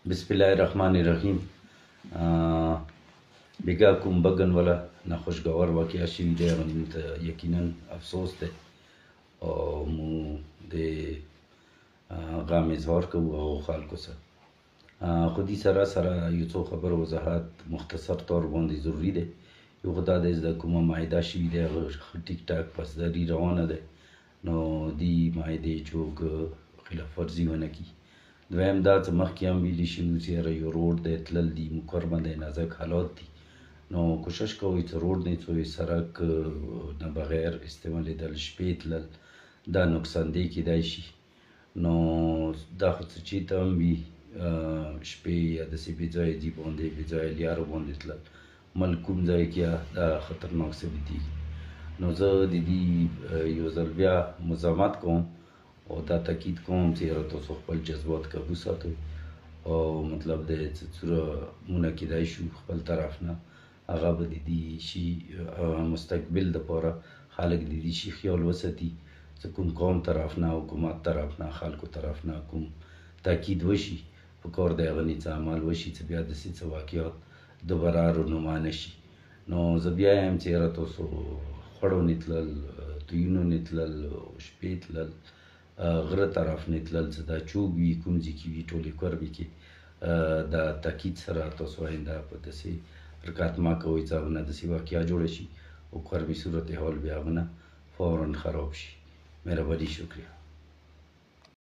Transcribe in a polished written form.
بسم الله الرحمن الرحیم. بیگا کوم بگن ولا ناخوشگوار واقعه شوی دی، یقینا افسوس دی او مو د غم اظهار کوو او خلکو سره خو دې سره یو څو خبر وضاحت مختصر طور باندې ضروری دی. یو خو دا دی چې د کومه معاهده شوې دی هغه ټیک ټاک پاسداري روانه دی، نو دې معاهدې څوک خلاف ورزي ونه کړي. دویم دا چې مخکې هم ویلي شوي چې یاره یو روډ دی تلل دي مقربه دی نازک حالات دي، نو کوشش کوئ چې روډ نه څوی سړک نه بغیر استعمالېدل شپې تلل دا نقصان دی کیدای شي. نو دا خو څه چې ته هم وي شپې یا داسې بې ځایه ځي باندې بې ځایه لیارو باندې تلل ملک کوم ځای کې دا خطرناک ثابتېږي. نو زه د دې یو ځل بیا مزاحمت کوم او دا تاکید کوم چې یاره تاسو خپل جذبات قابو ساتئ او مطلب دی چې څومره مونه کیدای شو خپل طرف نه هغه به د دې شي مستقبل دپاره خلک د دې شي خیال وساتي چې کوم قوم طرف نه حکومت طرف نه خلکو طرف نه کوم تاکید وشي په کار د هغه نه څه عمل وشي چې بیا داسې څه واقعات دوباره رونما نه شي. نو زه بیا یم چې یاره تاسو خوړو نه تلل تویونو نه تلل شپې تلل غره طرف نه تلل چې دا چوب وي کوم ځای کې وي ټولې کوربې کې دا تاکید سره تاسو آینده په داسې حرکات مه کوئ چې هغه نه داسې واقعه جوړه شي او کوربې صورتحال بیا هغه نه فوراً خراب شي. مهرباني شکریه.